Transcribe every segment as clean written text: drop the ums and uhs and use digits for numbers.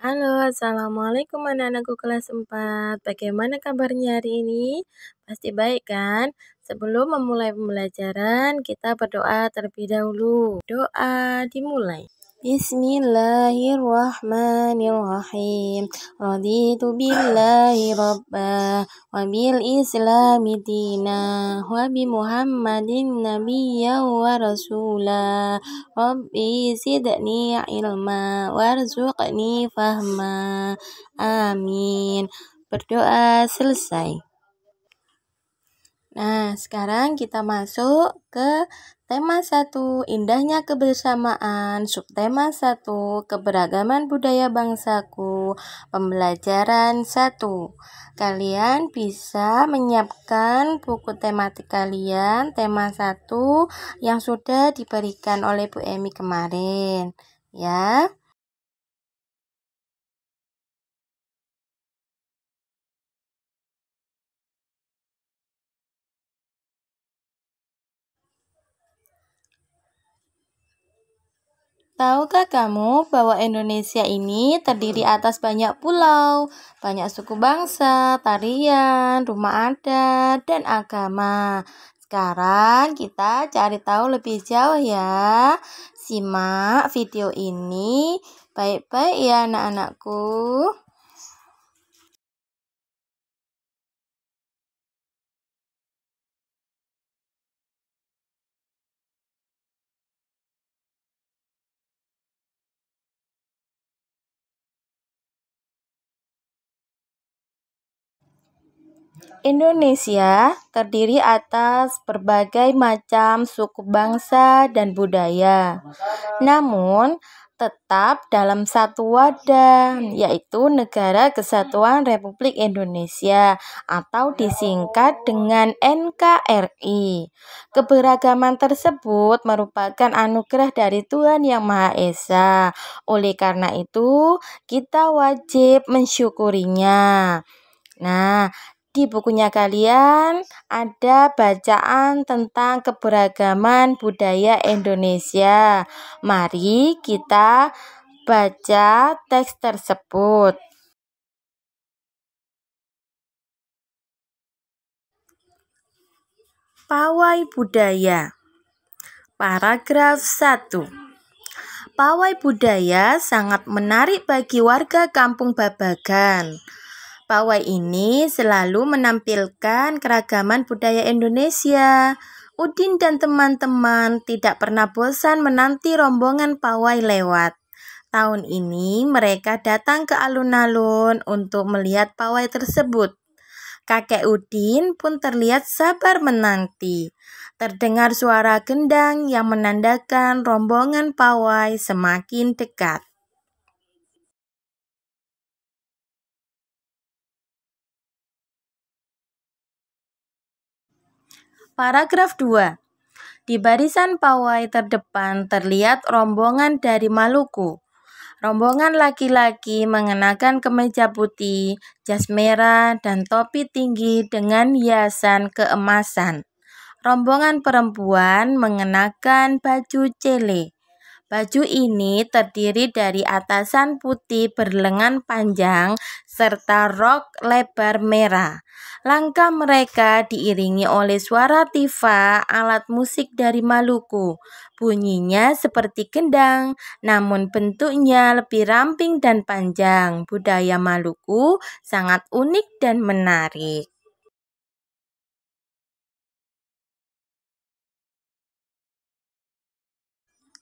Halo, assalamualaikum anak-anakku kelas 4. Bagaimana kabarnya hari ini? Pasti baik kan? Sebelum memulai pembelajaran, kita berdoa terlebih dahulu. Doa dimulai. Bismillahirrahmanirrahim. Raditu billahi rabba wa bil islami dina wa bi Muhammadin nabiyya wa rasula. Rabbi zidni ilma warzuqni fahma. Amin. Berdoa selesai. Nah, sekarang kita masuk ke tema 1, indahnya kebersamaan. Subtema 1, keberagaman budaya bangsaku. Pembelajaran 1. Kalian bisa menyiapkan buku tematik kalian, tema 1 yang sudah diberikan oleh Bu Emi kemarin, ya. Tahukah kamu bahwa Indonesia ini terdiri atas banyak pulau, banyak suku bangsa, tarian, rumah adat, dan agama. Sekarang kita cari tahu lebih jauh ya. Simak video ini baik-baik ya anak-anakku. Indonesia terdiri atas berbagai macam suku bangsa dan budaya. Namun, tetap dalam satu wadah, yaitu Negara Kesatuan Republik Indonesia atau disingkat dengan NKRI. Keberagaman tersebut merupakan anugerah dari Tuhan Yang Maha Esa. Oleh karena itu, kita wajib mensyukurinya. Nah, di bukunya kalian ada bacaan tentang keberagaman budaya Indonesia. Mari kita baca teks tersebut. Pawai budaya. Paragraf 1. Pawai budaya sangat menarik bagi warga Kampung Babagan. Pawai ini selalu menampilkan keragaman budaya Indonesia. Udin dan teman-teman tidak pernah bosan menanti rombongan pawai lewat. Tahun ini mereka datang ke alun-alun untuk melihat pawai tersebut. Kakek Udin pun terlihat sabar menanti. Terdengar suara gendang yang menandakan rombongan pawai semakin dekat. Paragraf 2. Di barisan pawai terdepan terlihat rombongan dari Maluku. Rombongan laki-laki mengenakan kemeja putih, jas merah, dan topi tinggi dengan hiasan keemasan. Rombongan perempuan mengenakan baju cele. Baju ini terdiri dari atasan putih berlengan panjang serta rok lebar merah. Langkah mereka diiringi oleh suara tifa, alat musik dari Maluku. Bunyinya seperti gendang, namun bentuknya lebih ramping dan panjang. Budaya Maluku sangat unik dan menarik.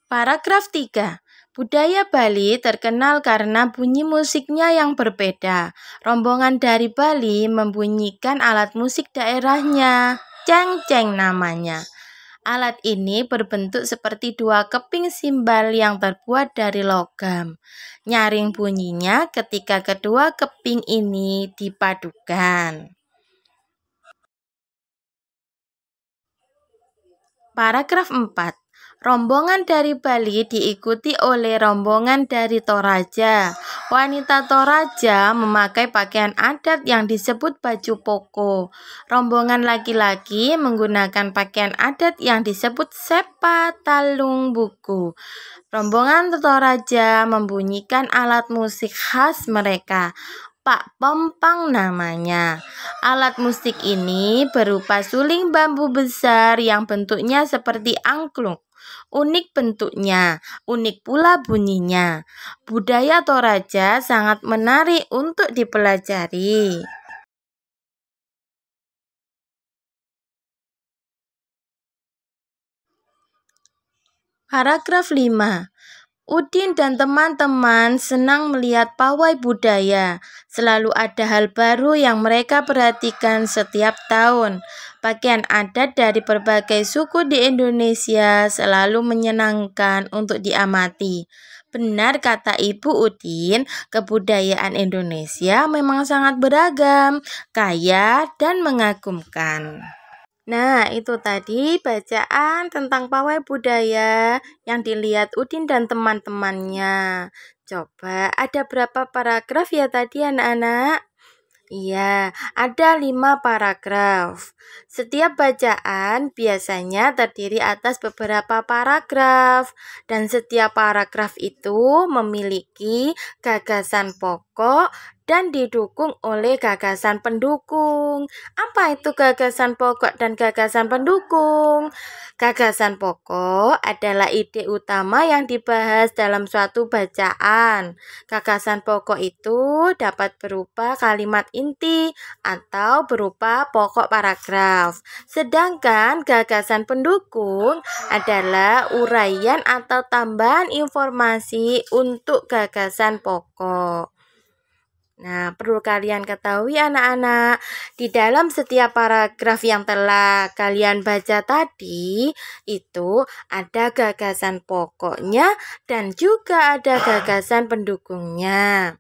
Paragraf 3. Budaya Bali terkenal karena bunyi musiknya yang berbeda. Rombongan dari Bali membunyikan alat musik daerahnya, cengceng namanya. Alat ini berbentuk seperti dua keping simbal yang terbuat dari logam. Nyaring bunyinya ketika kedua keping ini dipadukan. Paragraf 4. Rombongan dari Bali diikuti oleh rombongan dari Toraja. Wanita Toraja memakai pakaian adat yang disebut baju poko. Rombongan laki-laki menggunakan pakaian adat yang disebut sepa talung buku. Rombongan Toraja membunyikan alat musik khas mereka. Pak Pompang namanya. Alat musik ini berupa suling bambu besar yang bentuknya seperti angklung. Unik bentuknya, unik pula bunyinya. Budaya Toraja sangat menarik untuk dipelajari. Paragraf 5. Udin dan teman-teman senang melihat pawai budaya. Selalu ada hal baru yang mereka perhatikan setiap tahun. Pakaian adat dari berbagai suku di Indonesia selalu menyenangkan untuk diamati. Benar kata Ibu Udin, kebudayaan Indonesia memang sangat beragam, kaya, dan mengagumkan. Nah, itu tadi bacaan tentang pawai budaya yang dilihat Udin dan teman-temannya. Coba ada berapa paragraf ya tadi anak-anak? Iya, ada 5 paragraf. Setiap bacaan biasanya terdiri atas beberapa paragraf, dan setiap paragraf itu memiliki gagasan pokok dan didukung oleh gagasan pendukung. Apa itu gagasan pokok dan gagasan pendukung? Gagasan pokok adalah ide utama yang dibahas dalam suatu bacaan. Gagasan pokok itu dapat berupa kalimat inti atau berupa pokok paragraf. Sedangkan gagasan pendukung adalah uraian atau tambahan informasi untuk gagasan pokok. Nah, perlu kalian ketahui anak-anak, di dalam setiap paragraf yang telah kalian baca tadi, itu ada gagasan pokoknya dan juga ada gagasan pendukungnya.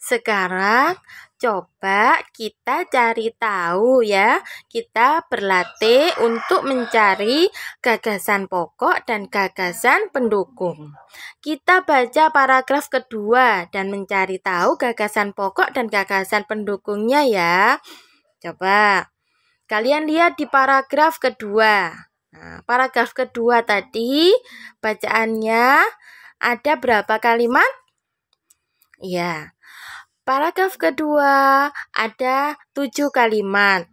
Sekarang coba kita cari tahu ya. Kita berlatih untuk mencari gagasan pokok dan gagasan pendukung. Kita baca paragraf kedua dan mencari tahu gagasan pokok dan gagasan pendukungnya ya. Coba kalian lihat di paragraf kedua. Nah, paragraf kedua tadi bacaannya ada berapa kalimat? Ya. Paragraf kedua ada 7 kalimat.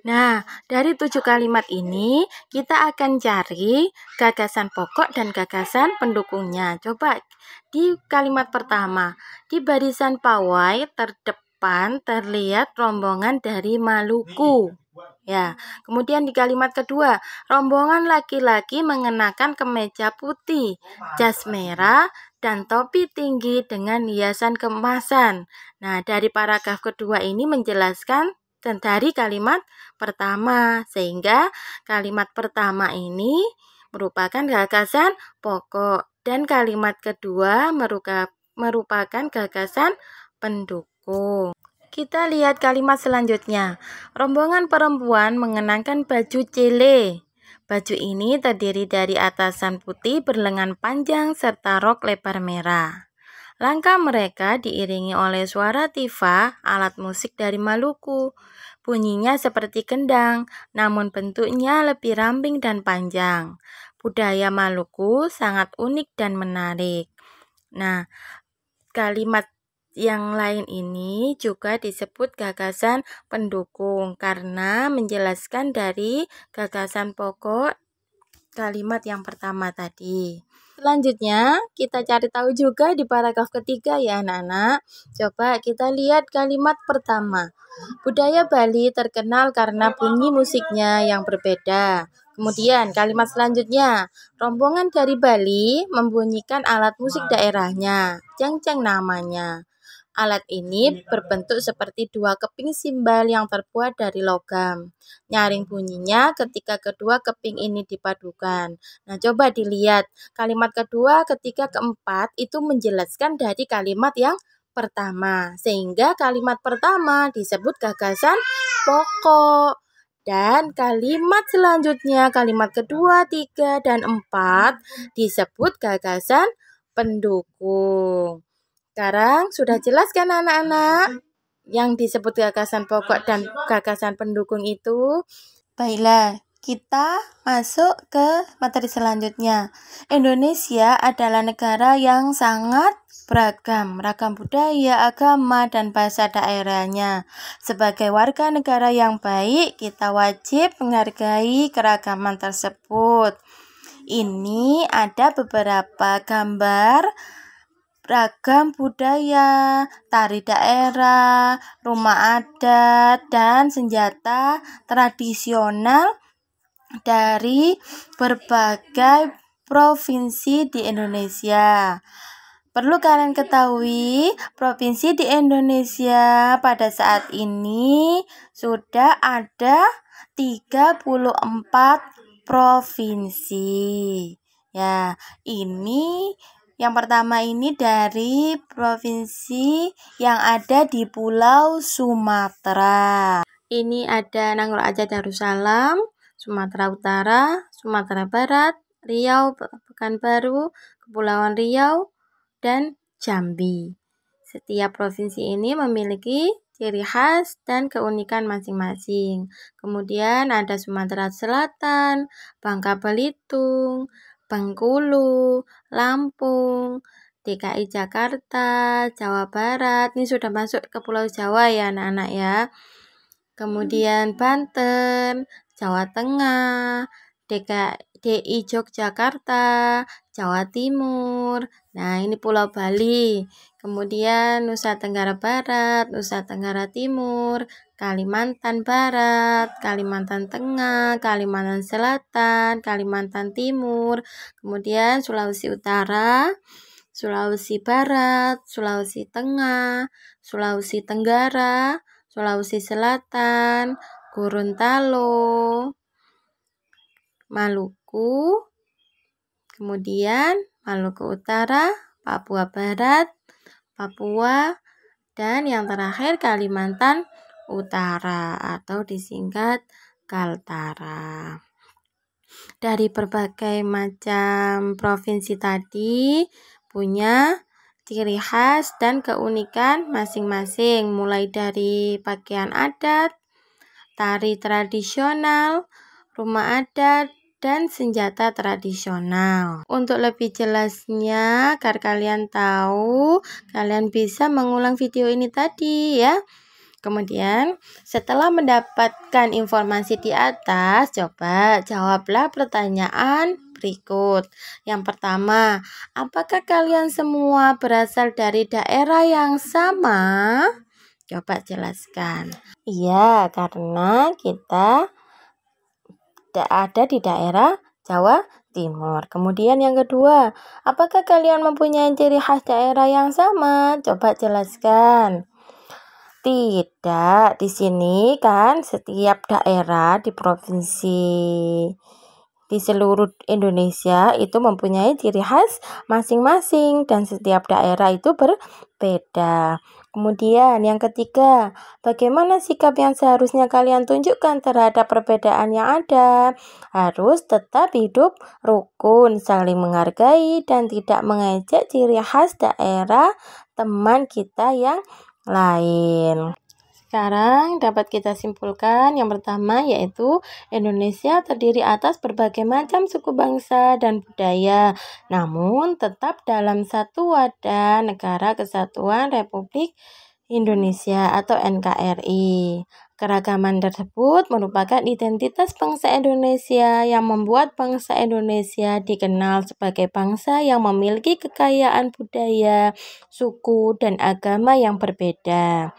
Nah, dari 7 kalimat ini kita akan cari gagasan pokok dan gagasan pendukungnya. Coba di kalimat pertama, di barisan pawai terdepan terlihat rombongan dari Maluku. Ya, kemudian di kalimat kedua, rombongan laki-laki mengenakan kemeja putih, jas merah, dan topi tinggi dengan hiasan keemasan. Nah, dari paragraf kedua ini menjelaskan dan dari kalimat pertama, sehingga kalimat pertama ini merupakan gagasan pokok dan kalimat kedua merupakan gagasan pendukung. Kita lihat kalimat selanjutnya. Rombongan perempuan mengenakan baju cele. Baju ini terdiri dari atasan putih berlengan panjang serta rok lebar merah. Langkah mereka diiringi oleh suara tifa, alat musik dari Maluku. Bunyinya seperti kendang, namun bentuknya lebih ramping dan panjang. Budaya Maluku sangat unik dan menarik. Nah, kalimat yang lain ini juga disebut gagasan pendukung karena menjelaskan dari gagasan pokok kalimat yang pertama tadi. Selanjutnya, kita cari tahu juga di paragraf ketiga ya anak-anak. Coba kita lihat kalimat pertama. Budaya Bali terkenal karena bunyi musiknya yang berbeda. Kemudian kalimat selanjutnya, rombongan dari Bali membunyikan alat musik daerahnya, cengceng namanya. Alat ini berbentuk seperti 2 keping simbal yang terbuat dari logam. Nyaring bunyinya ketika kedua keping ini dipadukan. Nah, coba dilihat. Kalimat kedua ketika keempat itu menjelaskan dari kalimat yang pertama. Sehingga kalimat pertama disebut gagasan pokok. Dan kalimat selanjutnya, kalimat kedua, 3, dan 4 disebut gagasan pendukung. Sekarang sudah jelas kan anak-anak yang disebut gagasan pokok dan gagasan pendukung itu? Baiklah, kita masuk ke materi selanjutnya. Indonesia adalah negara yang sangat beragam budaya, agama, dan bahasa daerahnya. Sebagai warga negara yang baik, kita wajib menghargai keragaman tersebut. Ini ada beberapa gambar ragam budaya, tari daerah, rumah adat, dan senjata tradisional dari berbagai provinsi di Indonesia. Perlu kalian ketahui, provinsi di Indonesia pada saat ini sudah ada 34 provinsi. Ya, ini yang pertama ini dari provinsi yang ada di Pulau Sumatera. Ini ada Nanggroe Aceh Darussalam, Sumatera Utara, Sumatera Barat, Riau, Pekanbaru, Kepulauan Riau, dan Jambi. Setiap provinsi ini memiliki ciri khas dan keunikan masing-masing. Kemudian ada Sumatera Selatan, Bangka Belitung, Bengkulu, Lampung, DKI Jakarta, Jawa Barat. Ini sudah masuk ke Pulau Jawa ya anak-anak ya. Kemudian Banten, Jawa Tengah, DI Yogyakarta, Jawa Timur. Nah, ini Pulau Bali. Kemudian Nusa Tenggara Barat, Nusa Tenggara Timur, Kalimantan Barat, Kalimantan Tengah, Kalimantan Selatan, Kalimantan Timur. Kemudian Sulawesi Utara, Sulawesi Barat, Sulawesi Tengah, Sulawesi Tenggara, Sulawesi Selatan, Gorontalo, Maluku, kemudian Maluku Utara, Papua Barat, Papua, dan yang terakhir Kalimantan Utara atau disingkat Kaltara. Dari berbagai macam provinsi tadi punya ciri khas dan keunikan masing-masing, mulai dari pakaian adat, tari tradisional, rumah adat, dan senjata tradisional. Untuk lebih jelasnya, agar kalian tahu, kalian bisa mengulang video ini tadi ya. Kemudian, setelah mendapatkan informasi di atas, coba jawablah pertanyaan berikut. Yang pertama, apakah kalian semua berasal dari daerah yang sama? Coba jelaskan. Iya, karena kita ada di daerah Jawa Timur. Kemudian yang kedua, apakah kalian mempunyai ciri khas daerah yang sama? Coba jelaskan. Tidak, di sini kan setiap daerah di provinsi di seluruh Indonesia itu mempunyai ciri khas masing-masing dan setiap daerah itu berbeda. Kemudian yang ketiga, bagaimana sikap yang seharusnya kalian tunjukkan terhadap perbedaan yang ada? Harus tetap hidup rukun, saling menghargai, dan tidak mengejek ciri khas daerah teman kita yang lain. Sekarang dapat kita simpulkan yang pertama yaitu Indonesia terdiri atas berbagai macam suku bangsa dan budaya, namun tetap dalam satu wadah Negara Kesatuan Republik Indonesia atau NKRI. Keragaman tersebut merupakan identitas bangsa Indonesia yang membuat bangsa Indonesia dikenal sebagai bangsa yang memiliki kekayaan budaya, suku, dan agama yang berbeda.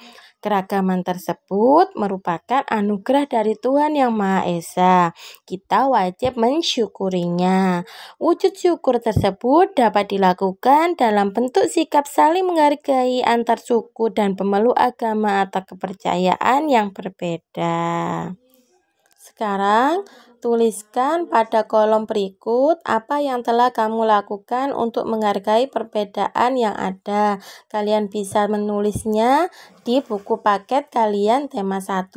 Keragaman tersebut merupakan anugerah dari Tuhan Yang Maha Esa. Kita wajib mensyukurinya. Wujud syukur tersebut dapat dilakukan dalam bentuk sikap saling menghargai antar suku dan pemeluk agama atau kepercayaan yang berbeda. Sekarang, tuliskan pada kolom berikut apa yang telah kamu lakukan untuk menghargai perbedaan yang ada. Kalian bisa menulisnya di buku paket kalian tema 1.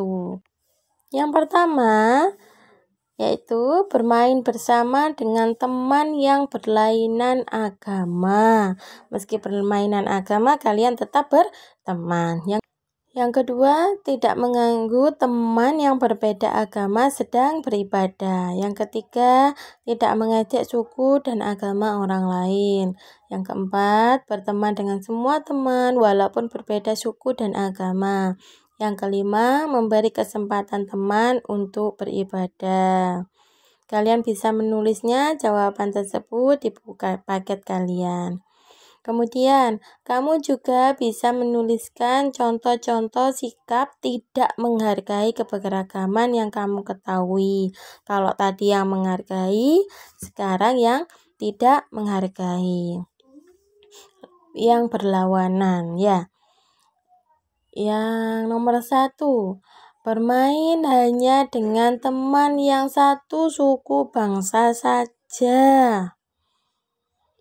Yang pertama, yaitu bermain bersama dengan teman yang berlainan agama. Meski berlainan agama, kalian tetap berteman. Yang kedua, tidak mengganggu teman yang berbeda agama sedang beribadah. Yang ketiga, tidak mengejek suku dan agama orang lain. Yang keempat, berteman dengan semua teman walaupun berbeda suku dan agama. Yang kelima, memberi kesempatan teman untuk beribadah. Kalian bisa menulisnya jawaban tersebut di buku paket kalian. Kemudian, kamu juga bisa menuliskan contoh-contoh sikap tidak menghargai keberagaman yang kamu ketahui. Kalau tadi yang menghargai, sekarang yang tidak menghargai. Yang berlawanan, ya. Yang nomor 1, bermain hanya dengan teman yang satu suku bangsa saja.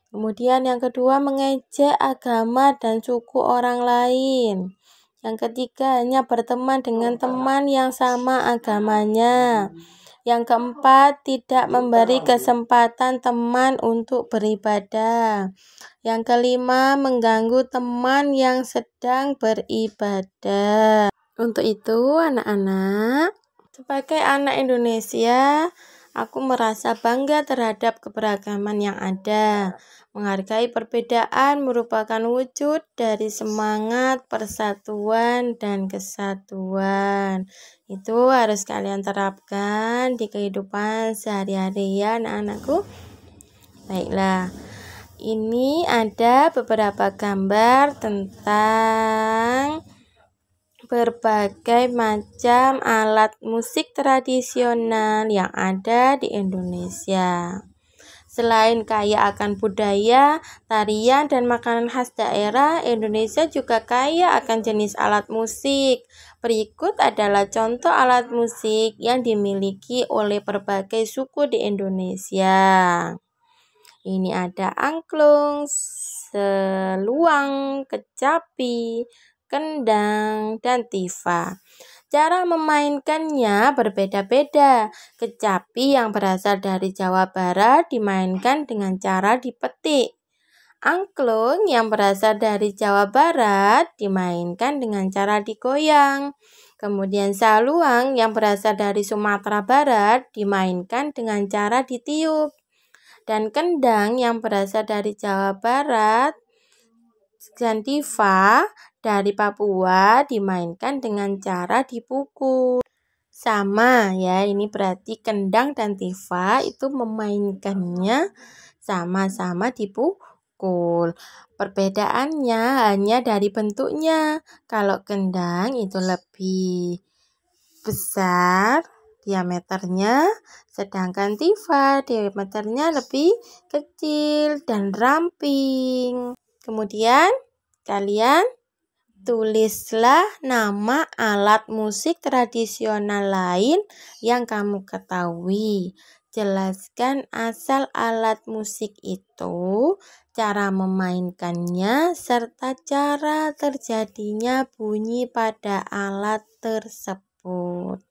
Kemudian yang kedua, mengejek agama dan suku orang lain. Yang ketiga, hanya berteman dengan teman yang sama agamanya. Yang keempat, tidak memberi kesempatan teman untuk beribadah. Yang kelima, mengganggu teman yang sedang beribadah. Untuk itu, anak-anak, sebagai anak Indonesia, aku merasa bangga terhadap keberagaman yang ada. Menghargai perbedaan merupakan wujud dari semangat persatuan dan kesatuan. Itu harus kalian terapkan di kehidupan sehari-hari ya anak-anakku. Baiklah, ini ada beberapa gambar tentang berbagai macam alat musik tradisional yang ada di Indonesia. Selain kaya akan budaya, tarian, dan makanan khas daerah, Indonesia juga kaya akan jenis alat musik. Berikut adalah contoh alat musik yang dimiliki oleh berbagai suku di Indonesia. Ini ada angklung, seluang, kecapi, kendang, dan tifa. Cara memainkannya berbeda-beda. Kecapi yang berasal dari Jawa Barat dimainkan dengan cara dipetik. Angklung yang berasal dari Jawa Barat dimainkan dengan cara digoyang. Kemudian saluang yang berasal dari Sumatera Barat dimainkan dengan cara ditiup. Dan kendang yang berasal dari Jawa Barat dan tifa dari Papua dimainkan dengan cara dipukul. Sama ya, ini berarti kendang dan tifa itu memainkannya sama-sama dipukul. Perbedaannya hanya dari bentuknya. Kalau kendang itu lebih besar diameternya, sedangkan tifa diameternya lebih kecil dan ramping. Kemudian kalian tulislah nama alat musik tradisional lain yang kamu ketahui. Jelaskan asal alat musik itu, cara memainkannya, serta cara terjadinya bunyi pada alat tersebut.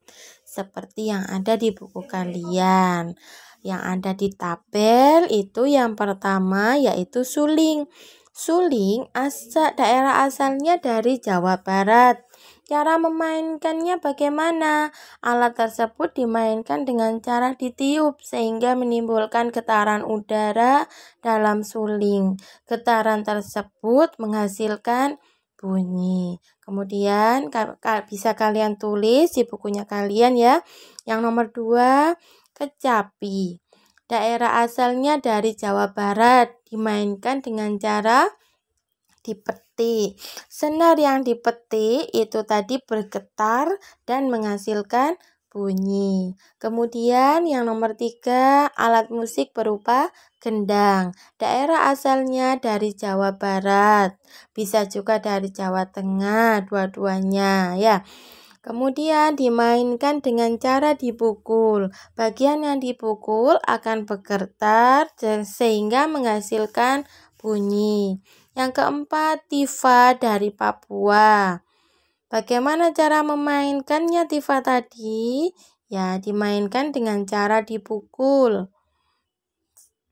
Seperti yang ada di buku kalian. Yang ada di tabel itu yang pertama yaitu suling. Suling daerah asalnya dari Jawa Barat. Cara memainkannya bagaimana? Alat tersebut dimainkan dengan cara ditiup sehingga menimbulkan getaran udara dalam suling. Getaran tersebut menghasilkan bunyi. Kemudian bisa kalian tulis di bukunya kalian ya. Yang nomor 2, kecapi. Daerah asalnya dari Jawa Barat, dimainkan dengan cara dipetik. Senar yang dipetik itu tadi bergetar dan menghasilkan bunyi. Kemudian yang nomor 3, alat musik berupa gendang. Daerah asalnya dari Jawa Barat, bisa juga dari Jawa Tengah, dua-duanya ya. Kemudian dimainkan dengan cara dipukul. Bagian yang dipukul akan bergetar sehingga menghasilkan bunyi. Yang keempat, tifa dari Papua. Bagaimana cara memainkannya Tifa tadi? Ya, dimainkan dengan cara dipukul.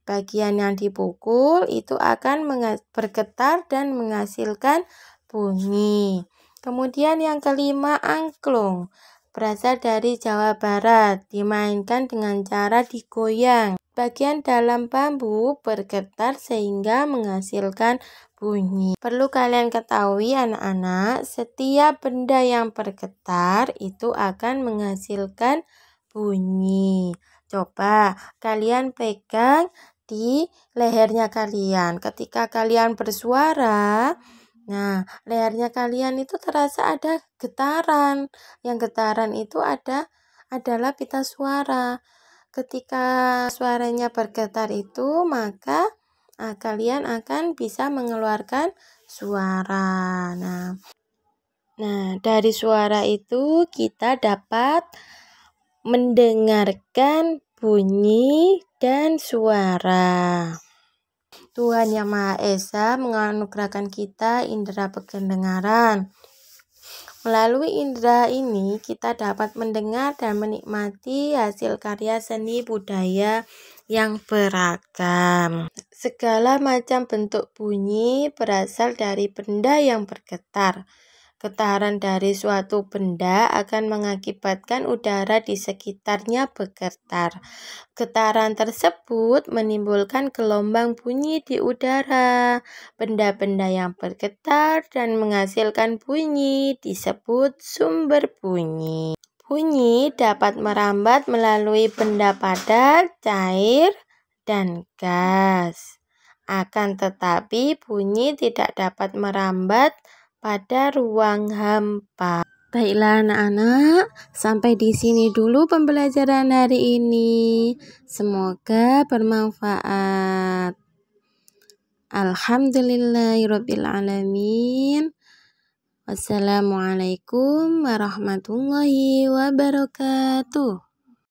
Bagian yang dipukul itu akan bergetar dan menghasilkan bunyi. Kemudian yang kelima, angklung. Berasal dari Jawa Barat, dimainkan dengan cara digoyang. Bagian dalam bambu bergetar sehingga menghasilkan bunyi. Perlu kalian ketahui anak-anak, setiap benda yang bergetar itu akan menghasilkan bunyi. Coba kalian pegang di lehernya kalian. Ketika kalian bersuara, nah lehernya kalian itu terasa ada getaran. Yang getaran itu adalah pita suara. Ketika suaranya bergetar itu, maka kalian akan bisa mengeluarkan suara. Nah, dari suara itu kita dapat mendengarkan bunyi dan suara. Tuhan Yang Maha Esa menganugerahkan kita indera pendengaran. Melalui indera ini kita dapat mendengar dan menikmati hasil karya seni budaya yang beragam. Segala macam bentuk bunyi berasal dari benda yang bergetar. Getaran dari suatu benda akan mengakibatkan udara di sekitarnya bergetar. Getaran tersebut menimbulkan gelombang bunyi di udara. Benda-benda yang bergetar dan menghasilkan bunyi disebut sumber bunyi. Bunyi dapat merambat melalui benda padat, cair, dan gas. Akan tetapi bunyi tidak dapat merambat pada ruang hampa. Baiklah anak-anak, sampai di sini dulu pembelajaran hari ini. Semoga bermanfaat. Alhamdulillahirabbil alamin. Wassalamualaikum warahmatullahi wabarakatuh.